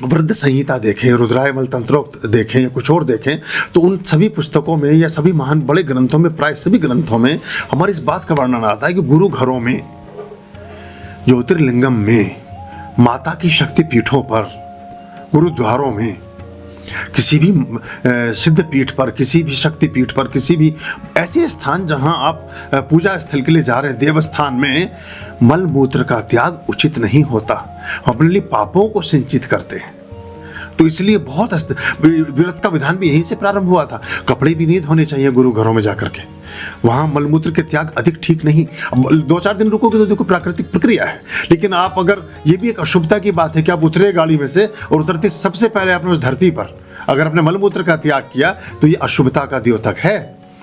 वृद्ध संहिता देखें, रुद्रायमल तंत्रोक्त देखें या कुछ और देखें, तो उन सभी पुस्तकों में या सभी महान बड़े ग्रंथों में, प्राय सभी ग्रंथों में हमारी इस बात का वर्णन आता है कि गुरु घरों में, ज्योतिर्लिंगम में, माता की शक्ति पीठों पर, गुरुद्वारों में, किसी भी सिद्ध पीठ पर, किसी भी शक्ति पीठ पर, किसी भी ऐसे स्थान जहां आप पूजा स्थल के लिए जा रहे हैं, देवस्थान में मल मूत्र का त्याग उचित नहीं होता। हम अपने लिए पापों को सिंचित करते हैं। तो इसलिए बहुत व्रत का विधान भी यहीं से प्रारंभ हुआ था। कपड़े भी नहीं धोने चाहिए गुरु घरों में जाकर के, वहां मलमूत्र के त्याग अधिक ठीक नहीं। 2-4 दिन रुकोगे तो देखो प्राकृतिक प्रक्रिया है, लेकिन आप अगर, ये भी एक अशुभता की बात है कि आप उतरे गाड़ी में से और उतरते सबसे पहले आपने उस धरती पर अगर अपने मलमूत्र का त्याग किया तो ये अशुभता का द्योतक है।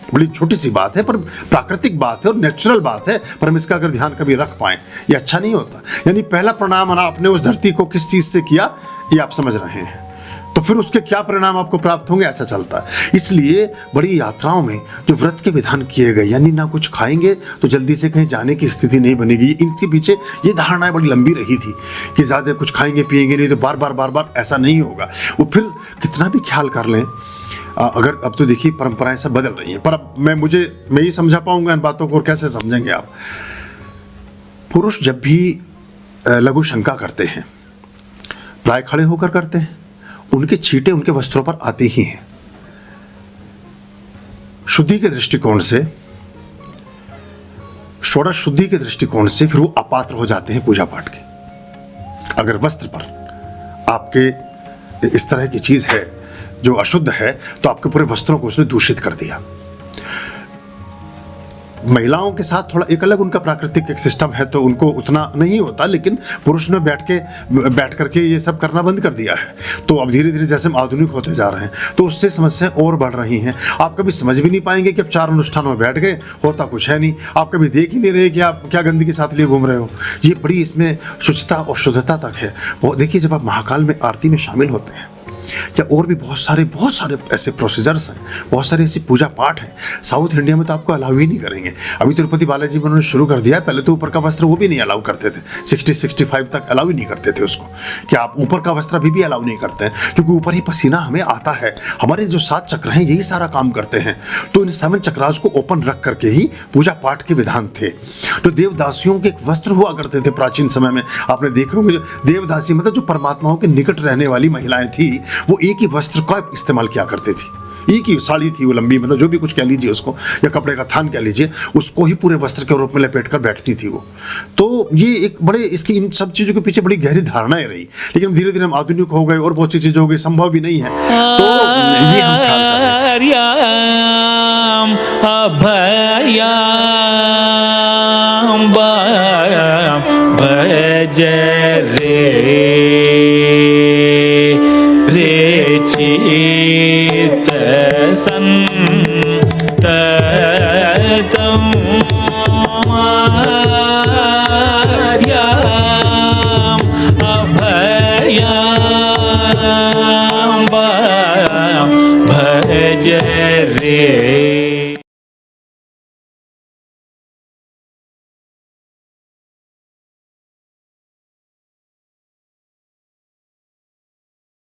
बड़ी छोटी सी बात है पर प्राकृतिक बात है और नेचुरल बात है, पर हम इसका अगर ध्यान कभी रख पाए ये अच्छा नहीं होता। यानी पहला प्रणाम आपने उस धरती को किस चीज से किया ये आप समझ रहे हैं, तो फिर उसके क्या परिणाम आपको प्राप्त होंगे, ऐसा चलता है। इसलिए बड़ी यात्राओं में जो व्रत के विधान किए गए, यानी ना कुछ खाएंगे तो जल्दी से कहीं जाने की स्थिति नहीं बनेगी, इनके पीछे ये धारणाएं बड़ी लंबी रही थी कि ज़्यादा कुछ खाएंगे पिएंगे नहीं तो बार बार ऐसा नहीं होगा। वो फिर कितना भी ख्याल कर लें, अगर अब तो देखिए परंपराएं सब बदल रही हैं, पर अब मैं ही समझा पाऊंगा इन बातों को, और कैसे समझेंगे आप। पुरुष जब भी लघु शंका करते हैं, प्राय खड़े होकर करते हैं, उनके छींटे उनके वस्त्रों पर आते ही हैं। शुद्धि के दृष्टिकोण से, षोडश शुद्धि के दृष्टिकोण से फिर वो अपात्र हो जाते हैं पूजा पाठ के। अगर वस्त्र पर आपके इस तरह की चीज है जो अशुद्ध है तो आपके पूरे वस्त्रों को उसने दूषित कर दिया। महिलाओं के साथ थोड़ा एक अलग उनका प्राकृतिक एक सिस्टम है, तो उनको उतना नहीं होता, लेकिन पुरुष ने बैठ करके ये सब करना बंद कर दिया है। तो अब धीरे धीरे जैसे हम आधुनिक होते जा रहे हैं तो उससे समस्याएं और बढ़ रही हैं। आप कभी समझ भी नहीं पाएंगे कि आप 4 अनुष्ठानों में बैठ गए, होता कुछ है नहीं। आप कभी देख ही नहीं रहे कि आप क्या गंदगी साथ लिए घूम रहे हो। ये बड़ी इसमें शुचिता और शुद्धता तक है। वो देखिए, जब आप महाकाल में आरती में शामिल होते हैं या और भी बहुत सारे ऐसे प्रोसीजर्स हैं, बहुत सारे ऐसी पूजा पाठ हैं, साउथ इंडिया में तो आपको अलाउ ही नहीं करेंगे। अभी तिरुपति बालाजी में उन्होंने शुरू कर दिया है, पहले तो ऊपर का वस्त्र वो भी नहीं अलाउ करते थे, 60-65 तक अलाउ ही नहीं करते थे उसको, कि आप ऊपर का वस्त्र अभी भी अलाउ नहीं करते हैं, क्योंकि ऊपर ही पसीना हमें आता है। हमारे जो 7 चक्र हैं यही सारा काम करते हैं, तो इन 7 चक्रास को ओपन रख करके ही पूजा पाठ के विधान थे। तो देवदासियों के एक वस्त्र हुआ करते थे प्राचीन समय में, आपने देखे होंगे। देवदासी मतलब जो परमात्माओं के निकट रहने वाली महिलाएं थी, वो एक ही वस्त्र का इस्तेमाल किया करती थी। एक ही साड़ी थी वो लंबी, मतलब जो भी कुछ कह लीजिए उसको, या कपड़े का थान कह लीजिए, उसको ही पूरे वस्त्र के रूप में लपेट कर बैठती थी वो। तो ये एक बड़े इसकी इन सब चीज़ों के पीछे बड़ी गहरी धारणाएं रही, लेकिन धीरे धीरे हम आधुनिक हो गए और बहुत सी चीज़ें हो गई, संभव भी नहीं है। तो ये हम ख्याल भज रे